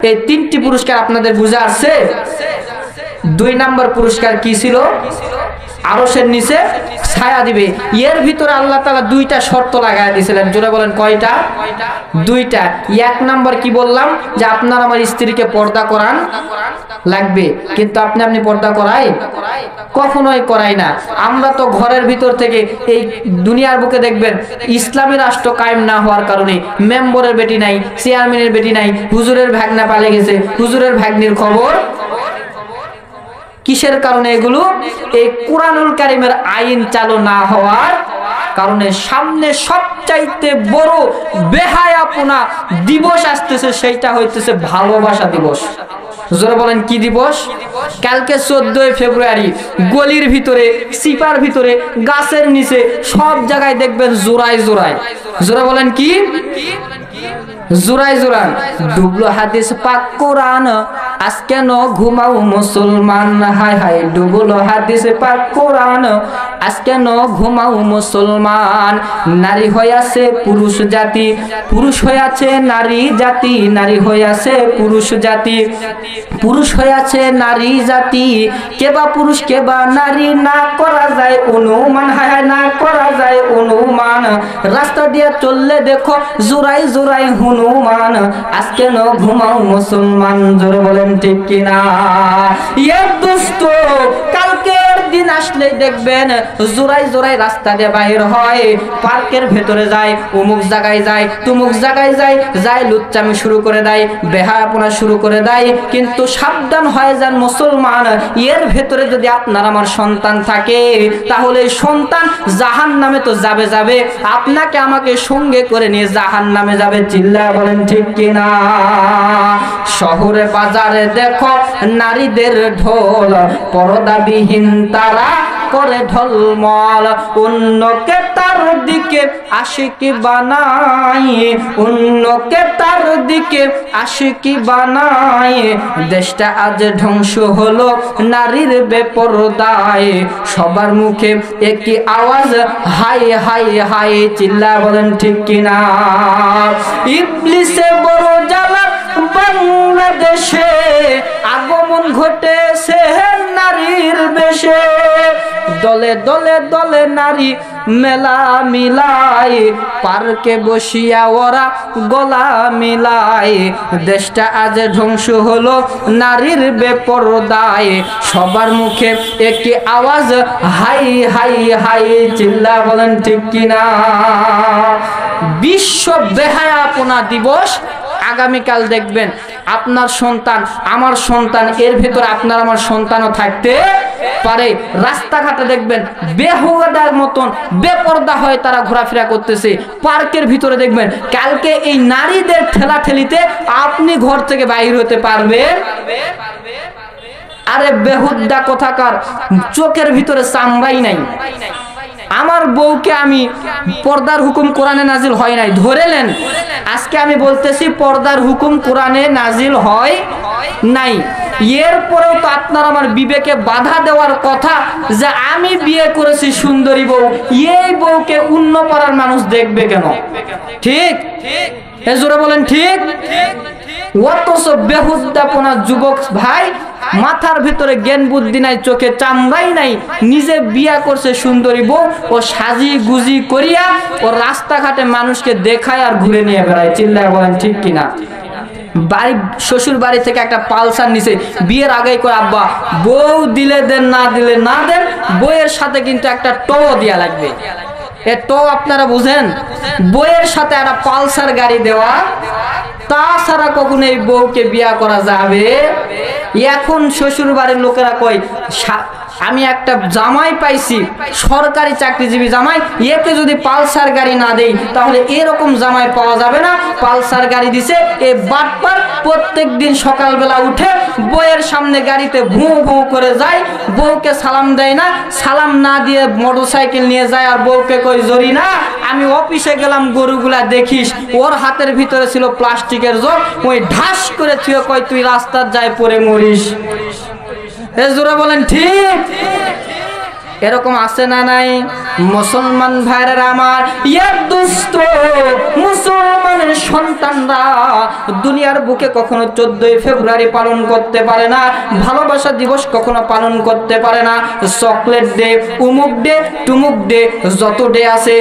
এই তিনটি পুরস্কার আপনাদের বুঝা আছে। 2 নম্বর পুরস্কার কি ছিল? আরশের নিচে ছায়া দিবে। এর ভিতরে আল্লাহ তাআলা 2টা শর্ত লাগায় দিয়েছিলেন। জোরে বলেন কয়টা? 2টা। 1 নম্বর কি বললাম? যে আপনার আমার স্ত্রীকে পর্দা করান লাগবে, কিন্তু আপনি পর্দা করাই কখনোই করাই না। আমরা তো ঘরের ভিতর থেকে এই দুনিয়ার বুকে দেখবেন ইসলামী রাষ্ট্র কায়েম না হওয়ার কারণে মেম্বরের বেটি নাই, চেয়ারম্যানের বেটি নাই, হুজুরের ভাগনা পালিয়ে গেছে, হুজুরের ভাগ্নির খবর। কিসের কারণে এগুলো? এই কুরআনুল কারীমের আইন চালু না হওয়ার কারণে। সামনে সবচাইতে বড় বেহায়াপনা দিবস আসতেছে, সেইটা হইতেছে ভালোবাসা দিবস। জোরে বলেন কি দিবস? কালকে 14 ফেব্রুয়ারি গলির ভিতরে, সিপার ভিতরে, গাছের নিচে সব জায়গায় দেখবেন জোড়ায় জোড়ায়। জোরে বলেন কি? জোড়ায় জোড়ায় ডুবলো হাদিস পাক কোরআন, আজকে ন ঘুমাও মুসলমান। হায় হায় ডুবলো হাদিস পাক কোরআন, আজকে ন ঘুমাও মুসলমান। নারী হইয়াছে পুরুষ জাতি, পুরুষ হইয়াছে নারী জাতি, নারী হইয়াছে পুরুষ জাতি, পুরুষ হইয়াছে নারী জাতি। কেবা পুরুষ কেবা নারী না করা যায় অনুমান। হায় হায় না করা যায় অনুমান। রাস্তা দিয়ে চললে দেখো জোড়াই জোড়াই হনুমান। আজকে ন ঘুমাও মুসলমান। জোরে বলেন ঠিক কিনা? এর দুষ্ট কালকের দিন আসলে দেখবেন জোড়াই জোড়াই রাস্তা দিয়ে বাইর হয়, পার্কের ভেতরে যায়, অমুক জায়গায় যায়, তুমুক জায়গায় যায়, যায় লুচ্চামি শুরু করে দেয়, বেহায়াপনা শুরু করে দেয়। কিন্তু সাবধান হয়ে যান মুসলমান, এর ভেতরে যদি আপনার আমার সন্তান থাকে তাহলে সন্তান জাহান্নামে তো যাবে যাবে, আপনাকে আমাকে সঙ্গে করে নিয়ে জাহান্নামে যাবে। চিল্লায় বলেন ঠিক কিনা? শহরে বাজারে দেখো নারীদের ঢোল, পর্দাবিহীন তারা করে ঢলমল। অন্যকে তার দিকে আশিকি বানায়, অন্যকে তার দিকে আশিকি বানায়। দেশটা আজ ধ্বংস হলো নারীর বেপরদায়। সবার মুখে একই আওয়াজ হাই হাই হাই। চিল্লা বলেন ঠিক কিনা? ইবলিসে বড় জ্বালা বাংলাদেশে আগমন ঘটেছে নারীর বেশে। দলে দলে দলে নারী মেলা মিলাই, পার্কে বসিয়া ওরা গলা মিলাই। দেশটা আজ ধ্বংস হলো নারীর বেপরদায়। সবার মুখে একটি আওয়াজ হাই হাই হাই। চিল্লা বলেন ঠিক কিনা? বিশ্ব বেহায়াপনা দিবস আগামীকাল দেখবেন আপনার সন্তান, আমার সন্তান, এর ভেতরে আপনার আমার সন্তানও থাকতে পারে। রাস্তাঘাটে দেখবেন বেহুদার মতন বেপরদা হয়ে তারা ঘোরাফেরা করতেছে। পার্কের ভিতরে দেখবেন কালকে এই নারীদের ঠেলাঠেলিতে আপনি ঘর থেকে বাইর হতে পারবেন। আরে বেহুদা কোথাকার, চোখের ভিতরে চামড়াই নাই। আমার বউকে আমি পর্দার হুকুম কোরআনে নাজিল হয় নাই ধরেলেন, আজকে আমি বলতেছি পর্দার হুকুম কোরআনে নাজিল হয় নাই। এরপরেও তো আপনার আমার বিবেকে বাধা দেওয়ার কথা যে আমি বিয়ে করেছি সুন্দরী বউ, এই বউকে অন্য পাড়ার মানুষ দেখবে কেন? ঠিক? জোরে বলেন ঠিক? অথচ বেহুদাপনা যুবক ভাই, মাথার ভিতরে জ্ঞান বুদ্ধি নাই, চোখে চামড়াই নাই, নিজে বিয়া করছে সুন্দরী বউ, ও সাজি গুজি করিয়া ও রাস্তাঘাটে মানুষকে দেখায় আর ঘুরে নিয়ে বেড়ায়। চিল্লায় বলেন ঠিক কিনা? বাড়ি শ্বশুর বাড়ি থেকে একটা পালসার নিছে, বিয়ের আগেই করে আব্বা বউ দিলে দেন, না দিলে না দেন, বইয়ের সাথে কিন্তু একটা টো দেয়া লাগবে। এ টো আপনারা বুঝেন? বইয়ের সাথে একটা পালসার গাড়ি দেওয়া, তাছাড়া কখনো এই বউকে বিয়া করা যাবে? এখন শ্বশুর বাড়ির লোকেরা কয় আমি একটা জামাই পাইছি, সরকারি চাকরিজীবী জামাই, একে যদি পালসার গাড়ি না দেই তাহলে এরকম জামাই পাওয়া যাবে না। পালসার গাড়ি দিছে। এই বাটপার প্রত্যেক দিন সকালবেলা উঠে বউয়ের সামনে গাড়িতে ভুঁ ভুঁ করে যায়, বউকে সালাম দেয় না, সালাম না দিয়ে মোটরসাইকেল নিয়ে যায় আর বউকে কই জরি না আমি অফিসে গেলাম গরুগুলা দেখিস। ওর হাতের ভিতরে ছিল প্লাস্টিকের জগ, ওই ঢাস করে থুয়ে কয় তুই রাস্তার যায় পরে মরিস। জোরে বলেন ঠিক? এরকম আছে না নাই? মুসলমান ভাইরা আমার, ইয়া দোস্ত, মুসলমানের সন্তানরা দুনিয়ার বুকে কখনো 14ই ফেব্রুয়ারি পালন করতে পারে না, ভালোবাসা দিবস কখনো পালন করতে পারে না। চকলেট ডে, উমুক ডে, টুমুক ডে, যত ডে আছে